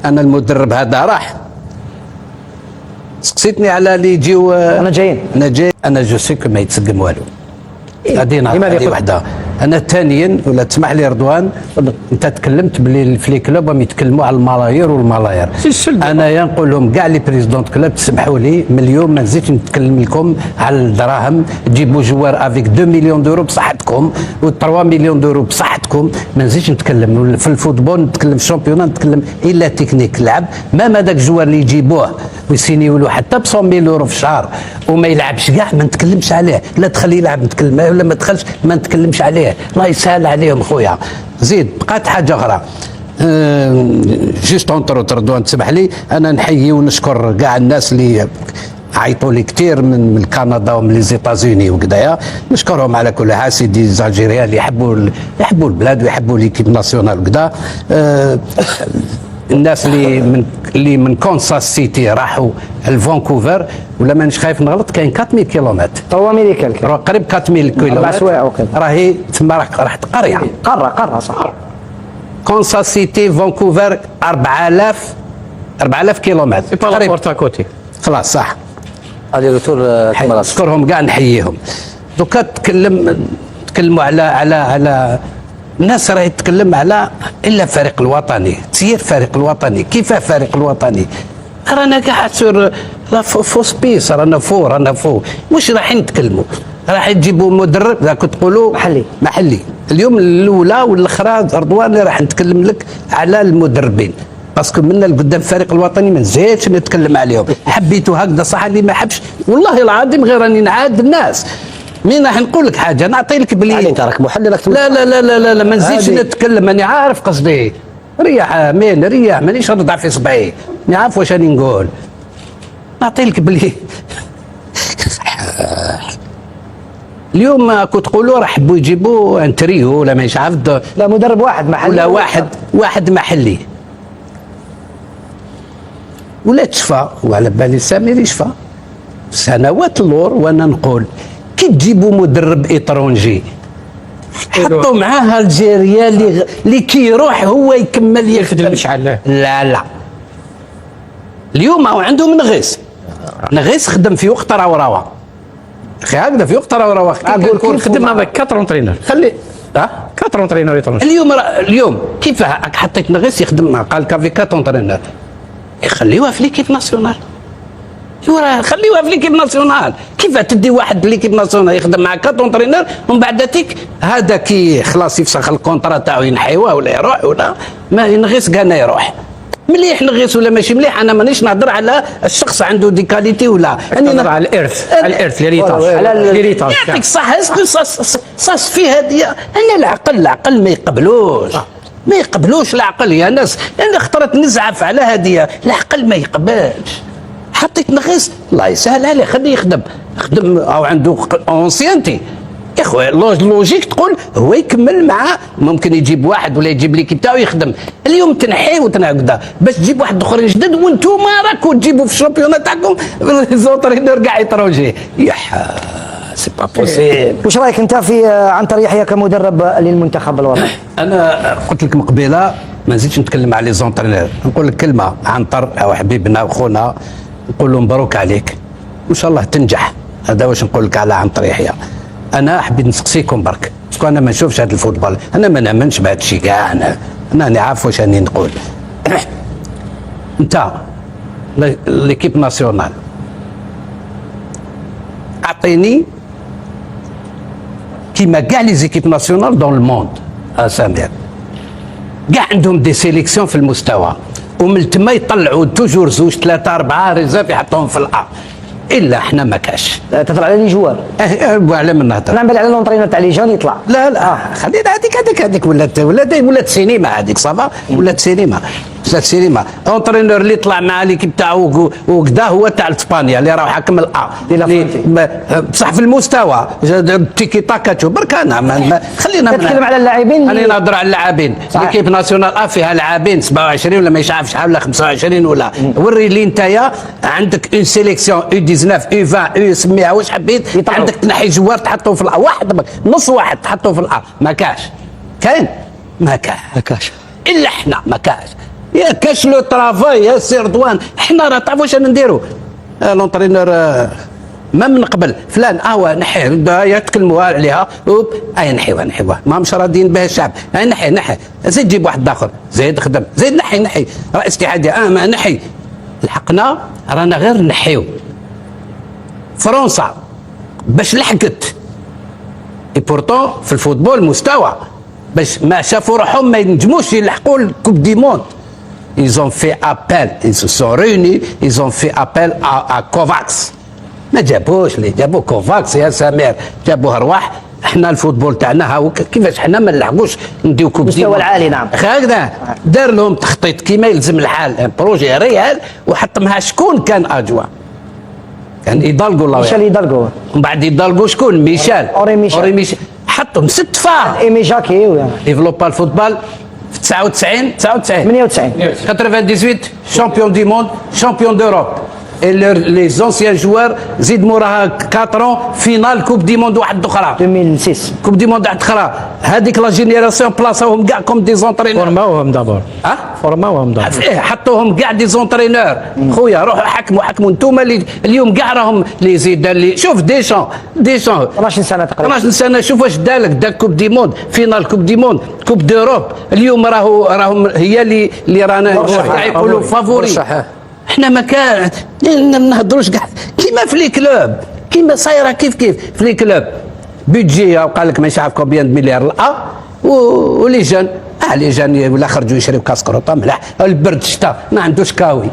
انا المدرب هذا راح سقسيتني على اللي يجيو انا جايين انا جو سيكو ما يتسقم والو. غادي لماذا هذه يقول؟ وحده. انا ثانيا ولا تسمح لي رضوان، انت تكلمت بلي في لي كلوب راهم يتكلموا على الملايير والملايير. انا نقول لهم كاع لي بريزيدون كلوب تسمحوا لي من اليوم ما نزيدش نتكلم لكم على الدراهم. تجيبوا جوار افيك 2 مليون دورو بصحتكم و3 مليون دورو بصحتكم، ما نزيدش نتكلم في الفوتبول، نتكلم في الشامبيون، نتكلم الا تكنيك لعب. ما هذاك الجوار اللي يجيبوه ويسينيو له حتى ب 100 مليون يورو في الشهر وما يلعبش كاع، ما نتكلمش عليه. لا تخليه يلعب نتكلم، ولا ما تدخلش ما نتكلمش عليه. الله يسهل عليهم خويا. زيد بقات حاجه اخرى جوست اونتر رضوان تسمح لي، انا نحيي ونشكر كاع الناس اللي عيطوا لي كثير من كندا ومن لي زيتازوني وكذايا، نشكرهم على كل حال. سيدي الجزائريين اللي يحبوا البلاد ويحبوا ليكيب ناسيونال وكذا. الناس اللي من كونساس سيتي راحوا لفانكوفر، ولا مانيش خايف نغلط كاين 4000 كيلومتر 300 كالك قريب 4000 كيلومتر 4 سوايع وكذا. راهي تما راحت قريه قاره صح. كونساس سيتي فانكوفر 4000 كيلومتر قريب كوتي. خلاص صح. هذه دكتور نشكرهم كاع نحييهم. دوكا تكلموا على الناس راهي تتكلم على الا الفريق الوطني، تسير الفريق الوطني. كيف الفريق الوطني؟ رانا كاع سور لا فو سبيس، رانا فوق واش رايحين نتكلموا؟ راح تجيبوا مدرب راكم تقولوا محلي. اليوم الاولى والاخرى رضوان اللي راح نتكلم لك على المدربين، باسكو منا لقدام الفريق الوطني ما نزيدش نتكلم عليهم. حبيتوا هكذا صح، اللي ما حبش والله العظيم غير راني نعاد الناس. مين راح نقول لك حاجه نعطي لك بلي انت راك محلل. لا لا لا لا لا ما نزيدش نتكلم. راني عارف قصدي. ريح امين ريح، مانيش نضع في صبعي، راني عارف واش راني نقول. نعطي لك بلي اليوم كنت تقولوا راح حبوا يجيبوا انتريو ولا مانيش عارف لا مدرب واحد محلي ولا واحد محلي ولا تشفى، وعلى بالي سامير يشفى سنوات اللور. وانا نقول كي تجيبوا مدرب ايطرونجي حطوا معاه الجيريا اللي كي يروح هو يكمل يخدم. لا اليوم هو عنده نغيس خدم في وقت راوراوا اخي، هكذا في وقت راوراوا اقول خدم هذا 4 انترينور. خلي 4 انترينور ايطرونجي. اليوم كيف حطيت نغيس يخدم قال كافي 4 انترينور، خليوها في ليكيب ناسيونال. خليوها في ليكيب ناسيونال. كيف تدي واحد ليكيب ناسيونال يخدم مع 4 انترينور ومن بعد تيك هذا كي خلاص يفسخ الكونترا تاعو ينحيوه ولا يروح ولا ما ينغيس كان يروح مليح نغيس ولا ماشي مليح. انا مانيش نهضر على الشخص عنده دي كاليتي ولا انا نهضر على الارث ليريتاج يعطيك صح. اسكو صاص في هذه انا العقل ما يقبلوش العقل يا ناس. انا خطرت نزعف على هذه العقل ما يقبلش. حطيت نغيس الله يسهل عليه خليه يخدم او عنده اونسيانتي يا خويا. لوجيك تقول هو يكمل معاه، ممكن يجيب واحد ولا يجيب ليكيب تاعو يخدم. اليوم تنحيه وتنعقده باش تجيب واحد اخرين جدد وانتم راكم تجيبوا في الشامبيونات تاعكم زوطرينور كاع يتروجي. يا سي با بوسيبل. واش رايك انت في عنتر يحيى كمدرب للمنتخب الوطني؟ انا قلت لك مقبله ما نزيدش نتكلم على لي زونترينور. نقول لك كلمه عنتر او حبيبنا وخونا، نقول له مبروك عليك وان شاء الله تنجح. هذا واش نقول لك على عنتر يحيى. انا حبيت نسقسيكم برك باسكو انا ما نشوفش هذا الفوتبول، انا ما نامنش بهذا الشيء كاع. انا عارف واش راني نقول. انت ليكيب ناسيونال اعطيني كيما كاع لي زيكيب ناسيونال دون الموند سامير، كاع عندهم دي سيليكسيون في المستوى ومن تما يطلعوا توجور 2 3 4 ريزيرف يحطوهم في الأ. الا احنا ما كاش. تهضر على لي جوار على من نهضر. انا نبان على لونطرينور تاع لي جون يطلع. لا خلينا هذيك ولات سينما هذيك صافا ولات سينما. اونترينور اللي طلع مع ليكيب تاعو وكذا هو تاع اسبانيا اللي راه حكم الأ بصح في المستوى تيكي تاكا تشوف برك. انا خلينا نتكلم على اللاعبين. انا نهضر على اللاعبين. ليكيب ناسيونال فيها لاعبين 27 ولا ما يعرف شحال ولا 25 ولا وري لي نتايا عندك اون سيليكسيون U 19 U 20 سميها واش حبيت. عندك تنحي جوار تحطوه في الأ واحد نص واحد تحطوه في الأ. ما كاش كاين ما كاش الا احنا ما كاش. يا كاش لو طرافاي يا سي رضوان، حنا راه تعرفوا واش نديروا لونترينور ما من قبل فلان نحيه يتكلموا عليها اوب نحيوها ماهمش راضيين بها الشعب، نحي زيد جيب واحد اخر زيد خدم زيد نحي رئيس اتحاديه ما نحي. الحقنا رانا غير نحيو. فرنسا باش لحقت اي بورتون في الفوتبول مستوى باش ما شافوا روحهم ما ينجموش يلحقوا الكوب دي موند. Ils ont fait appel, ils se sont réunis, ils ont fait appel à Kovacs. ما جابوش اللي جابوا كوفاكس يا سمير، جابوه ارواح. احنا الفوتبول تاعنا هاو كيفاش احنا ما نلحقوش نديو كوب دي المستوى العالي. نعم هكذا دار لهم تخطيط كيما يلزم الحال، بروجي ريال وحطمها. شكون كان اجوا؟ كان ايدالغو الله ميشيل ايدالغو. من بعد ايدالغو شكون؟ ميشيل اوري ميشيل. حطهم 6 فار. ايمي جاكي ديفلوبا الفوتبال في 99 98 98 شامبيون دي موند شامبيون دوروب. Et les anciens joueurs زيد موراها 4 ans فينال كوب دي موند واحد اخرى 2006 كوب دي موند واحد اخرى. هذيك لا جينيراسيون بلاصاوهم كاع كوم دي زونترينور. فورماوهم دابور فورماوهم دابور حطوهم كاع دي زونترينور. خويا روحوا حكموا انتوما اللي اليوم كاع راهم لي زيدان اللي شوف ديشان 12 سنه تقريبا 12 سنه. شوف واش دالك داك كوب دي موند فينال كوب دي موند كوب دوروب. اليوم راهم هي اللي رانا يقولوا فافوري. احنا ما كان ما نهضروش كاع كيما في لي كلوب كيما صايره كيف في لي كلوب. بيدجي وقال لك ماشي عارف كومبيان مليار ولي جون لي جون ولا خرجوا يشريو كاس كروطه ملاح. البرد شتا ما عندوش كاوي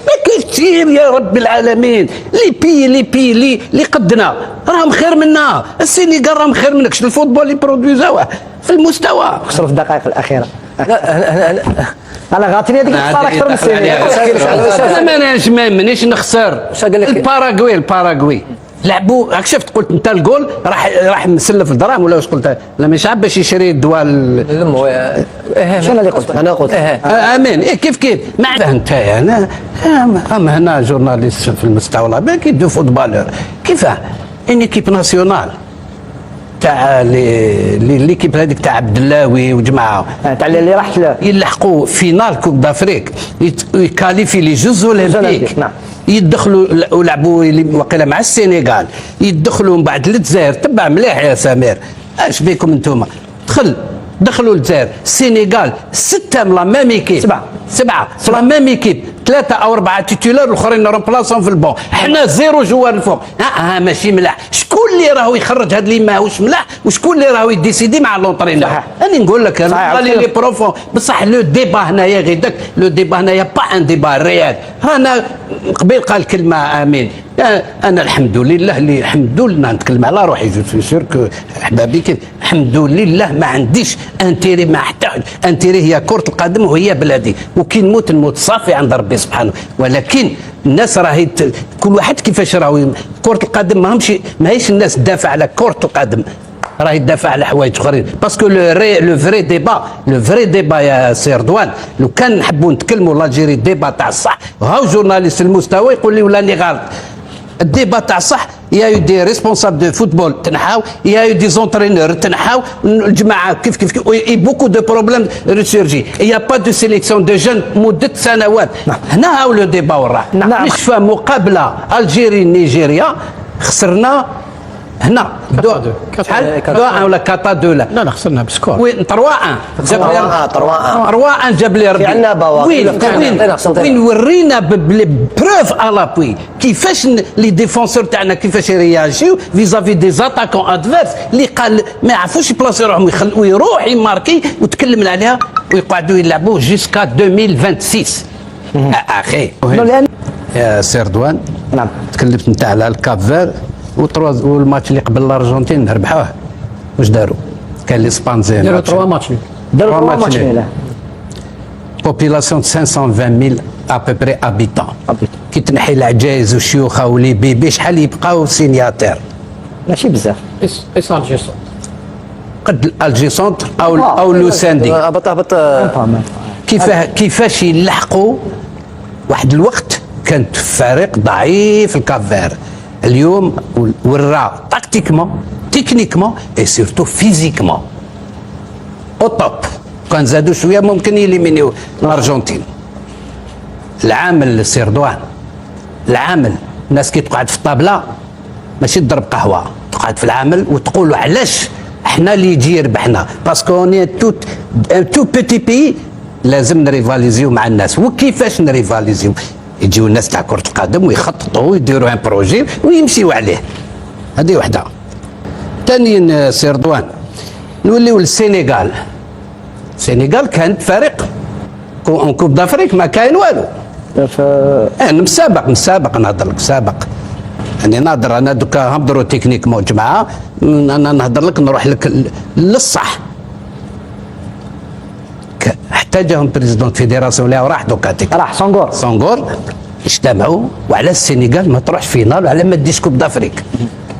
ما كاين كثير يا رب العالمين. لي بي اللي قدنا راهم خير منا. السينيغال راهم خير منك. شنو الفوتبول اللي برودويزاوه في المستوى خسروا في الدقائق الاخيره. انا غاطيني هذيك الخساره اكثر من السنه. ما مانيش نخسر. الباراغواي لعبوا راك شفت قلت انت الجول راح مسلف الدراهم ولا واش قلت؟ لا مش عاب باش يشري الدواء شنو اللي قلت؟ انا قلت امين كيف ما انت انا هنا جورناليست في المستوى العالمي كيدو فوتبالور كيفاه ان ايكيب ناسيونال تاع ليكيب هذيك تاع عبد اللاوي وجماعه تاع اللي راحت يلحقوا فينال كوب دافريك يكاليفي لي جوز اولمبيك. نعم يدخلوا ولعبوا وقيله مع السينيغال يدخلوا من بعد للجزائر. تبع مليح يا سمير اش بيكم انتم دخلوا للجزائر السينيغال 6 من لا ميم ايكيب 7 لا ميم ايكيب 3 أو 4 تيتولار الاخرين رومبلاسون في البون. حنا 0 جوار الفوق. ماشي ملاح. شكون اللي راهو يخرج هاد اللي ماهوش ملاح وشكون اللي راهو يديسيدي مع لونطرينور؟ انا نقول لك لي بروفون بصح لو ديبا هنايا غير داك لو ديبا هنايا با ان ديبا ريال. رانا قبيل قال كلمه امين. انا الحمد لله نتكلم على روحي جو سور كو احبابي الحمد لله ما عنديش انتيري مع حتى انتيري. هي كره القدم وهي بلادي وكي نموت صافي عند ربي سبحانه. ولكن الناس راهي كل واحد كيفاش راهو كره القدم ماهيش الناس تدافع على كره القدم راهي تدافع على حوايج اخرين. باسكو لو فري ديبا يا سي رضوان لو كان نحبوا نتكلموا لاجيري ديبا تاع الصح. هاو جورناليست المستوى يقول لي ولاني غلط. الديبا تاع صح يا يو دي ريسبونسابل دو فوتبول تنحاو يا يو دي زونترينور تنحاو الجماعه كيف اي بوكو دو بروبليم ريسيرجي يا با دو سيليكسيون دو جون مده سنوات. هنا هاو لو ديبا وراه نشفى مقابله الجيري نيجيريا خسرنا هنا 2 ولا 4 لا خسرنا بسكور. وين 3-1 جاب لي ربي. عندنا بواقي وين ورينا بروف الابوي كيفاش لي ديفونسور تاعنا كيفاش يرياجيو فيزافي دي زاتاكون ادفيرس اللي قال ما يعرفوش يبلاصي روحهم ويروح يماركي وتكلمنا عليها ويقعدوا يلعبوا جيسكا 2026. اخي يا سي رضوان نعم تكلمت انت على الكافير والماتش اللي قبل الارجنتين ربحوه واش داروا؟ كان لاسبان زين داروا 3 ماتش داروا 3 ماتش بوبيلاسيون 520,000 ابوبري ابيتون. كي تنحي العجائز والشيوخه ولي بيبي شحال يبقاو سينياتير؟ ماشي بزاف. اس الجيسون قد الجي سونتر او لو ساندي هبط كيفاش يلحقوا. واحد الوقت كانت فريق ضعيف الكافير. اليوم ورا تكنيكمون اي سورتو فيزيكمون او توب. كان زادوا شويه ممكن يليمينيو الارجنتين. العامل سي رضوان، العامل الناس كي تقعد في الطابله ماشي تضرب قهوه، تقعد في العمل وتقولوا علاش احنا اللي يجي يربحنا، باسكو اوني تو بيتي بي، لازم نريفاليزيو مع الناس. وكيفاش نريفاليزيو؟ يجيو الناس تاع كره القدم ويخططوا ويديروا ان بروجي ويمشيوا عليه. هذه وحده. ثانيا سي رضوان، نوليو للسينيغال. السينيغال كانت فريق اون كوب دافريك ما كاين والو. مسابق نهضر لك سابق، يعني نهضر انا دوكا نهضروا تكنيكمون جماعه، انا نهضر لك نروح لك للصح. احتاجهم بريزيدون فيدراسيون اللي راح دوكا راح سونغور اجتمعوا، وعلى السينيغال ما تروحش فينال، وعلى ما تديش كوب دافريك.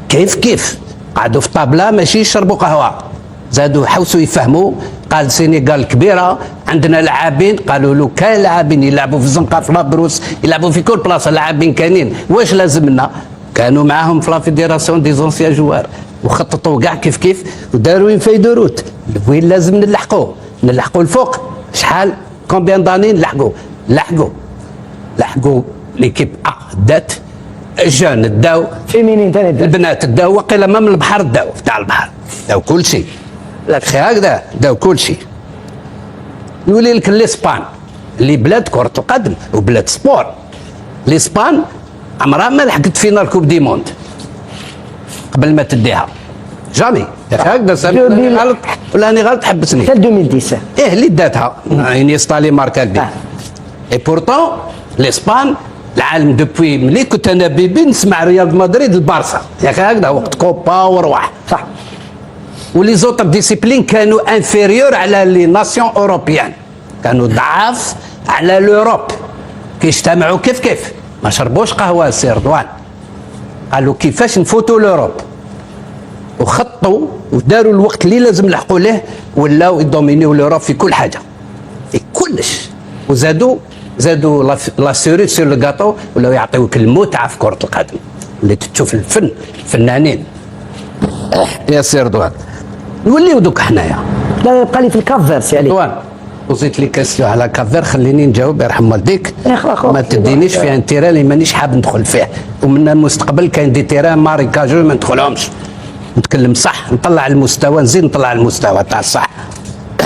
كيف قعدوا في طابله ماشي يشربوا قهوه، زادوا حوسوا يفهموا. قال السينيغال كبيره، عندنا لاعبين، قالوا له كاين لاعبين يلعبوا في الزنقه في لابروس، يلعبوا في كل بلاصه، لاعبين كاينين، واش لازمنا؟ كانوا معاهم في لا فيديراسيون دي زونسيان جوار، وخططوا كاع كيف وداروا ينفيدوا روت وين لازم نلحقوا الفوق. شحال كومبيان داني لحقوا ليكيب دات جون داو فيمينين ثاني البنات داو وقيلا ما من البحر داو تاع البحر داو كل شيء هكذا داو كل شيء. نولي لك الاسبان اللي بلاد كرة القدم وبلاد سبور. الاسبان عمرها ما لحقت فينال كوب دي موند قبل ما تديها، جامي هكذا. غلط ولا راني غلط؟ حبسني. حتى 2010 اللي داتها انيستا اللي ماركا البي. اي بورتون الاسبان العالم دوبوي ملي كنت انا بيبي نسمع ريال مدريد البارسا هكذا وقت كوبا وروح صح. ولي زوتر ديسيبلين كانوا انفيريور على لي ناسيون اوروبيان، كانوا ضعاف على لوروب. كيجتمعوا كيف ما شربوش قهوه سي رضوان، قالوا كيفاش نفوتوا لوروب، وخطوا وداروا الوقت اللي لازم لحقوا له، ولاو يدومينيو لوروب في كل حاجه في كلش. وزادوا لا سيريت سور لو غاتو، ولاو يعطيوك المتعه في كره القدم، وليت تشوف الفنانين يا سي رضوان. نوليو دوك حنايا لا يبقى لي في الكافير سي علي رضوان. وزيت لي كاستيو على كافير، خليني نجاوب يرحم والديك. ما تدينيش في ان تيران اللي مانيش حاب ندخل فيه، ومن المستقبل كاين دي تيران ماريكاجو ما ندخلهمش. نتكلم صح، نطلع المستوى، نزيد نطلع المستوى تاع الصح.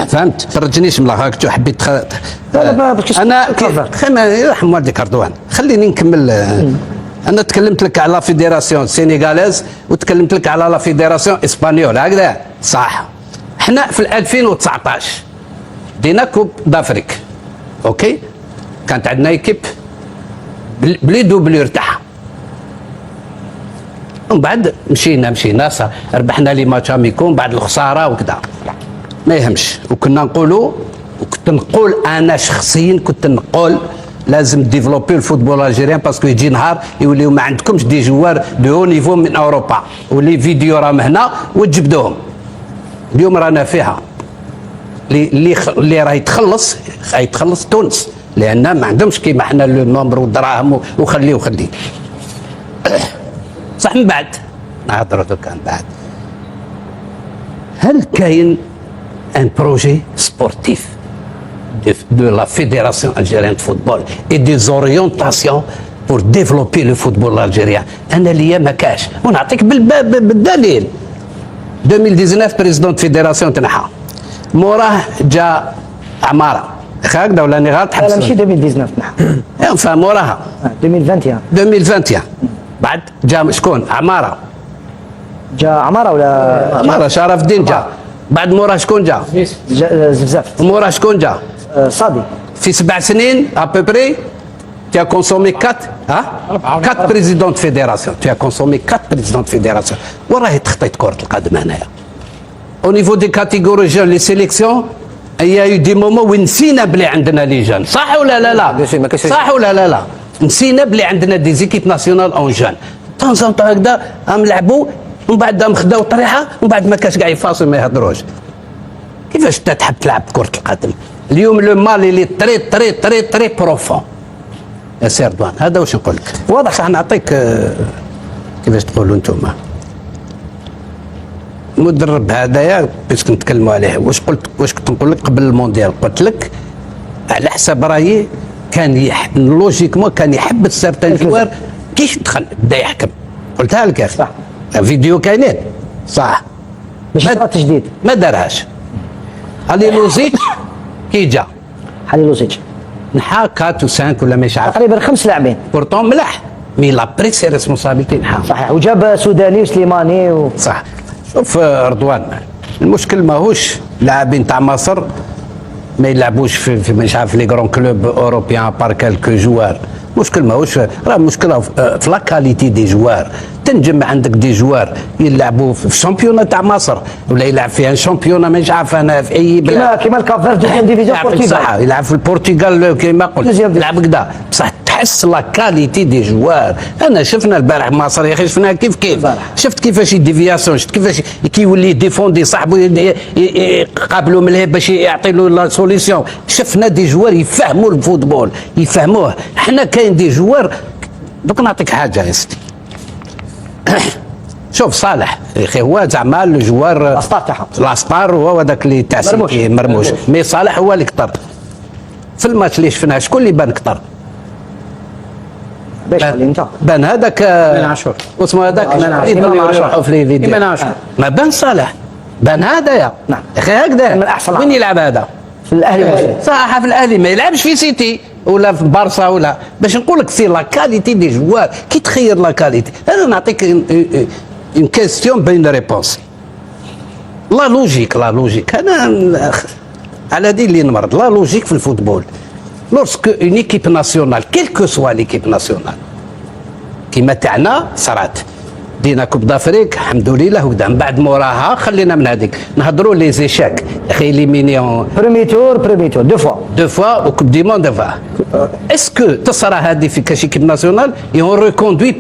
فهمت؟ ترجنيش من هاك حبيت انا خيما يرحم والديك رضوان. خليني نكمل. انا تكلمت لك على لا فيدراسيون سينيغاليز وتكلمت لك على لا فيدراسيون اسبانيول هكذا صح. احنا في 2019 دينا كوب دافريك، اوكي، كانت عندنا ايكيب بلي دوبلور تاعها. ومن بعد مشينا ربحنا لي ماتش اميكون بعد الخساره وكذا، ما يهمش. وكنا نقولوا، وكنت نقول انا شخصيا كنت نقول لازم ديفلوبي الفوتبول الجيريان، باسكو يجي نهار يوليو ما عندكمش دي جوار دو هو نيفو من اوروبا، ولي فيديو راهم هنا وتجبدوهم. اليوم رانا فيها اللي راه يتخلص تونس، لان ما عندهمش كيما حنا لو نومبر والدراهم وخليه صح. من بعد نهضروا دوكا من بعد، هل كاين ان بروجي سبورتيف de la Fédération algérienne de football et des orientations pour développer le football algérien. أنا ليا ما كاش، ونعطيك بالدليل. 2019 بريزيدون فيدراسيون تنحى، موراه جا عمارة هكذا ولا راني غلط؟ لا ماشي 2019 نحى فموراها 2021 بعد جا شكون؟ عمارة ولا عمارة شرف الدين جا. بعد موراه شكون جا؟ زفزاف. موراه شكون جا؟ صادي. في 7 سنين ابوبري tu as consommé 4 présidents de fédération. Tu as consommé 4 présidents de fédération. وراهي تخطيط كرة القدم هنايا. Au niveau des catégories jeunes, les sélections, il y a eu des moments وين نسينا بلي عندنا لي جون، صح ولا لا؟ صح ولا لا؟ نسينا بلي عندنا دي زيكيب ناسيونال اون جون. طون هكذا هم لعبوا ومن بعد هم خداو طريحه ومن بعد ما كاش كاع يفاصل ما يهضروش. كيفاش انت تحب تلعب كرة القدم؟ اليوم لو مال اللي تري بروفون يا سي رضوان. هذا واش نقول لك، واضح. صح نعطيك كيفاش تقولوا انتم المدرب هذايا باش نتكلموا عليه، واش كنت نقول لك قبل المونديال؟ قلت لك على حسب رايي كان لوجيكمون كان يحبس سارتان جوار كيش دخل بدا يحكم. قلتها لك صح. فيديو كاينين صح باش يصرا تجديد. ما دارهاش. علي لوزيتش كي جا حليلوزيتش نحا 4 و 5 ولا مش عارف تقريبا 5 لاعبين بورتون ملاح مي لا بريس سي ريسبونسابيلتي نحا. صحيح، وجاب سوداني وسليماني صح. شوف رضوان، المشكل ماهوش لاعبين تاع مصر ما يلعبوش في مش عارف لي كرون كلوب اوروبيان بار كالكو جوار. المشكل ماهوش، راه المشكله في لا كاليتي دي جوار. تنجم عندك دي جوار يلعبوا في الشامبيونا تاع مصر ولا يلعب فيها الشامبيونا مش عارف انا في اي بلاد كيما الكافير دوزيام ديفيزيون يلعب صح، يلعب في البرتغال كيما قلت يلعب كذا، بصح تحس لا كاليتي دي جوار. انا شفنا البارح مصر يا اخي، شفناها كيف شفت كيفاش ديفياسيون، شفت كيفاش كيولي ديفوندي صاحبه يقابلوا من الهي باش يعطي له لا سوليسيون. شفنا دي جوار يفهموا الفوتبول يفهموه. حنا كاين دي جوار. دوك نعطيك حاجه يا سيدي شوف صالح يا اخي هو زعما الجوار الاسطار تاعهم، الاسطار هو هذاك اللي تاع مرموش. مي صالح هو اللي كثر في الماتش اللي شفناه. شكون اللي بان كثر؟ باش انت بان هذاك إمام عاشور. واسمه هذاك إمام عاشور. في لي فيديو إمام عاشور. ما بان صالح، بان هذايا نعم. يا اخي هكذا من أحسن وين يلعب هذا؟ في الاهلي صح في الاهلي، ما يلعبش في سيتي ولا في بارسا ولا. باش نقول لك سي لا كاليتي دي جوار. كي تخير لا كاليتي، انا نعطيك اون كيستيون بين ريبونس. لا لوجيك انا على دي اللي نمرض. لا لوجيك في الفوتبول لورسك اون ايكيب ناسيونال كيلكو سوا ليكيب ناسيونال كيما تاعنا صرات دينا كوب دافريك الحمد لله وكذا، من بعد موراها خلينا من هذيك نهضروا لي زيشاك يا اخي ليمينيون بريمي تور دو فوا وكوب دي موند دو فوا. اسكو تصرى هذه في كاش ايكيب ناسيونال يون ريكوندوي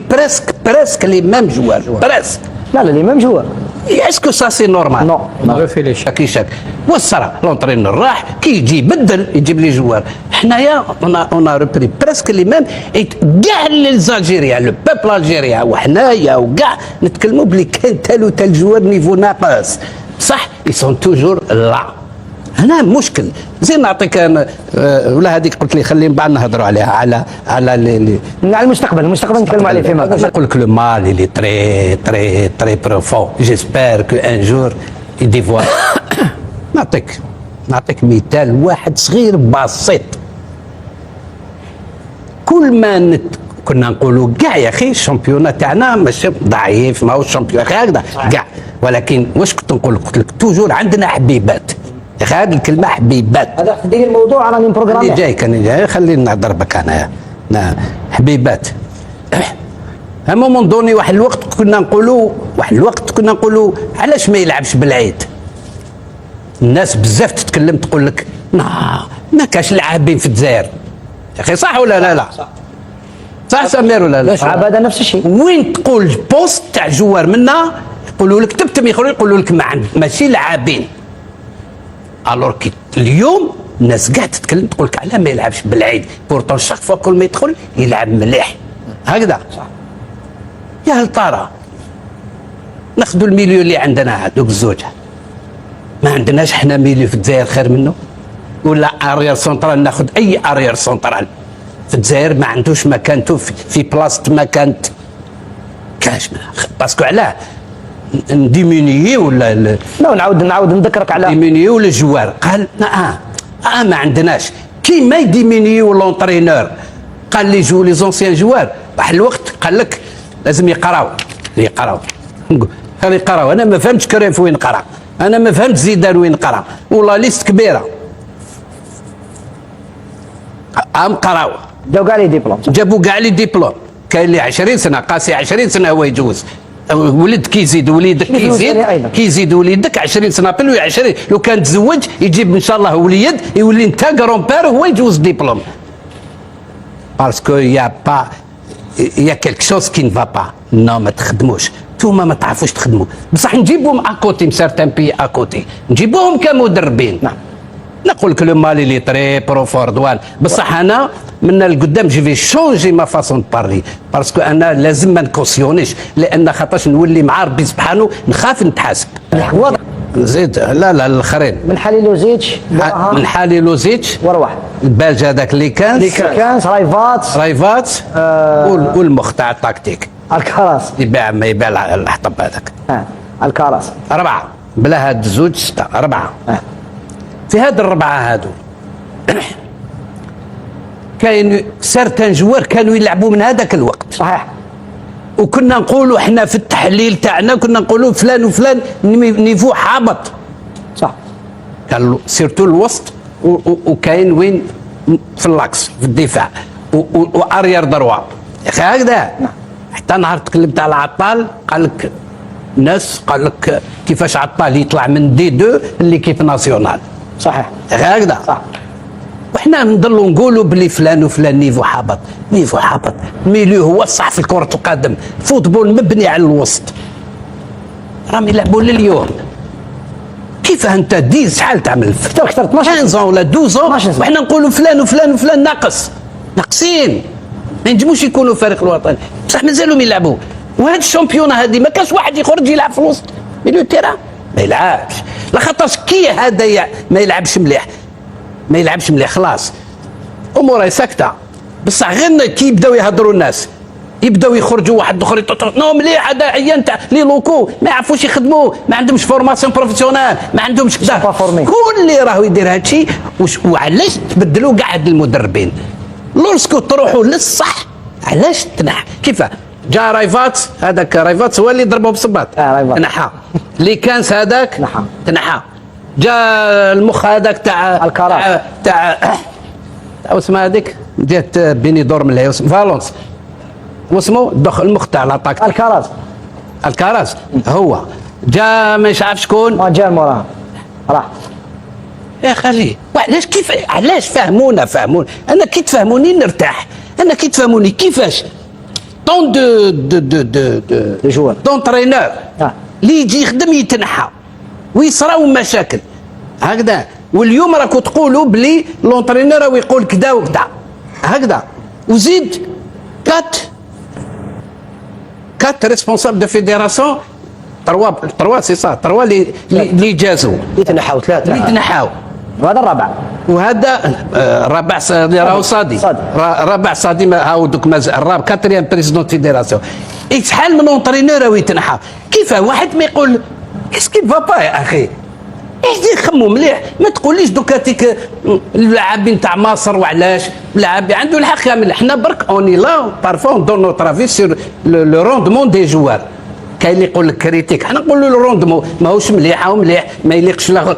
بريسك لي ميم جوار بريسك. لا لي ميم جوار. اسكو سا سي نورمال؟ نو شاكي شاك. والصرا لونترينور راح كي يجي يبدل يجيب لي جوار. حنايا اون ريبري بريسك لي ميم كاع ليزالجيريا لو بوبل الجيريا وحنايا وكاع نتكلموا بلي كاين تال وتال جوار نيفو ناقص صح. يسون توجور لا. هنا مشكل. زين نعطيك انا ولا هذيك قلت لي خلي من بعد نهضروا عليها على المستقبل نتكلموا عليه فيما بعد. نقول لك لو مال اللي تري بروفون. جيسبر كو ان جور يديفوار. نعطيك مثال واحد صغير بسيط. كل ما كنا نقولوا كاع يا اخي الشامبيونا تاعنا ماشي ضعيف ماهوش الشامبيون يا اخي هكذا كاع، ولكن واش كنت نقول لك؟ قلت لك توجور عندنا حبيبات يا اخي. هذه الكلمه حبيبات هذا في الموضوع راني بروغرامي اللي جاي كان جاي خليني نهضر بك انا. حبيبات ا مومون دوني واحد الوقت كنا نقولوا علاش ما يلعبش بالعيد. الناس بزاف تتكلم تقول لك ما كاش لاعبين في الجزائر يا اخي صح ولا لا؟ صح سمير ولا لا؟ هذا نفس الشيء. وين تقول بوست تاع جوار منا يقولوا لك تبتم يقولوا لك ماشي لاعبين. الور كي اليوم الناس كاع تتكلم تقول لك علاه ما يلعبش بالعيد، بورتون شاك فوا كل ما يدخل يلعب مليح هكذا. يا هل ترى ناخذوا الميليو اللي عندنا هذوك الزوج، ما عندناش حنا ميليو في الجزائر خير منه؟ ولا اريير سونترال ناخذ اي اريير سونترال في الجزائر ما عندوش مكانته في بلاصه مكانت كاش باسكو علاه نديمينيي ولا لا نعاود نذكرك على ديمينيو الجوار. قال ما عندناش كيما يديمينيو لونترينور. قال لي جو لي زونسيان جوار واحد الوقت قال لك لازم يقراو خلي يقراو. انا ما فهمتش كريف وين قرا، انا ما فهمت زيدان وين قرا، والله ليست كبيره قراو جابوا كاع لي ديبلوم. كاين اللي 20 سنه قاسي 20 سنه هو يجوز. ولد كيزيد وليدك كيزيد وليدك 20 سنه بلو 20. لو كان تزوج يجيب ان شاء الله وليد يولي انت كرون بير هو يجوز ديبلوم. باسكو يا كيلك شوز كي نفا با. نو ما تخدموش نتوما ما تعرفوش تخدموا. بصح نجيبوهم اكوتي سارتان بي اكوتي نجيبوهم كمدربين. نعم نقول لك لو مالي لي تري بروفور دوان، بصح انا من القدام جي في شونجي ما فاسون بارلي، باسكو انا لازم ما نكوسيونيش، لان خاطرش نولي مع ربي سبحانه نخاف نتحاسب. الحواض زيد لا الاخرين من حليلوزيتش من حاليلوزيتش وروح البالج هذاك اللي كان كانز رايفات والمخ تاع التكتيك الكراس يبيع ما يبيع الحطب هذاك. الكراس 4 بلا هاد زوج 6 4. في هاد الربعه هادو كاين سارتان جوار كانوا يلعبوا من هذاك الوقت صحيح، وكنا نقولوا احنا في التحليل تاعنا كنا نقولوا فلان وفلان نيفو حابط. صح، كان سيرتو الوسط وكاين وين في اللاكس في الدفاع وارير دروا يا اخي هكذا. حتى نهار تكلمت على عطال قال لك الناس قال لك كيفاش عطال يطلع من دي 2 ليكيب ناسيونال. صحيح، يا اخي هكذا. صح، وحنا نضلوا نقولوا بلي فلان وفلان نيفو حابط نيفو حابط. ميليو هو الصح في كرة القدم، فوتبول مبني على الوسط، راهم يلعبوا لليوم. كيف انت ديز شحال تعمل؟ كثر 15 ولا 12 سنة. وحنا نقولوا فلان وفلان وفلان ناقصين ما ينجموش يكونوا الفريق الوطني، بصح مازالوا يلعبوا. وهاد الشامبيونا هذه ما كانش واحد يخرج يلعب في الوسط ميليو تيران ما يلعبش، لاخاطرش كي هذا ما يلعبش مليح ما يلعبش مليح خلاص اموره ساكته. بصح غير كي يبداو يهضروا الناس يبداو يخرجوا واحد اخر نو مليح هذا عيان تاع لي لوكو ما يعرفوش يخدموا، ما عندهمش فورماسيون بروفيسيونال، ما عندهمش كذا. كل اللي راهو يدير هذا الشيء. وعلاش تبدلوا كاع هاد المدربين؟ لورسكو تروحوا للصح علاش تنح؟ كيف جا رايفاتس هذاك رايفاتس هو اللي ضربه بالصباط تنحى، اللي كانس هذاك تنحى، جا المخ هذاك تاع الكراس تاع اسمها هذيك جات بيني دور من اللي فالونس واسمه دخل المخ تاع لاطاك الكراس هو جا مش عارف شكون جا المورا راح يا خليه. وعلاش كيف علاش فهمونا انا كي تفهموني نرتاح، انا كي تفهموني كيفاش طون دو جوار دونترينور اللي يجي يخدم يتنحى ويصراو مشاكل هكذا. واليوم راكو تقولوا بلي لونترينور راهو يقول كذا وكذا هكذا. وزيد كات ريسبونسابل دو فيديراسيون 3 سي سا 3 اللي جازوا يتنحاو 3 اللي تنحاو. وهذا الرابع الرابع راهو صادي رابع صادي هاو دوك الرابع كاتريام بريزيدون فيديراسيون. شحال من اونترينور راهو يتنحى. كيف واحد ما يقول اسكي فابا يا اخي يخموا مليح. ما تقوليش دوكا تيك اللاعبين تاع مصر وعلاش اللاعبين عنده الحق كامل. حنا برك اوني لا بارفون دون نوتر افي سور لو روندمون دي جوار. كاين اللي يقول لك كريتيك، حنا نقولوا له روندمون ماهوش مليح او مليح ما يليقش له.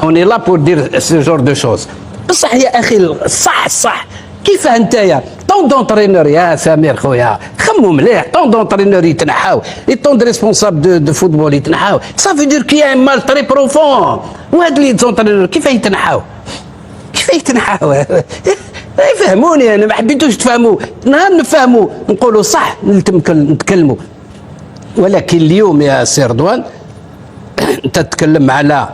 اوني لا بور دير سو جور دو شوز. بصح يا اخي الصح كيف انتيا طون دونترينور يا سمير خويا خمو مليح. طون دونترينور يتنحاو، لي طون دو ريسبونسابل دو فوتبول يتنحاو. صافي دير كي ان مال تري بروفون. وهاد لي دونترينور كيف يتنحاو يفهموني. انا ما حبيتوش تفهموا، نهار نفهموا نقولوا صح نتكلموا. ولكن اليوم يا سي رضوان انت تتكلم على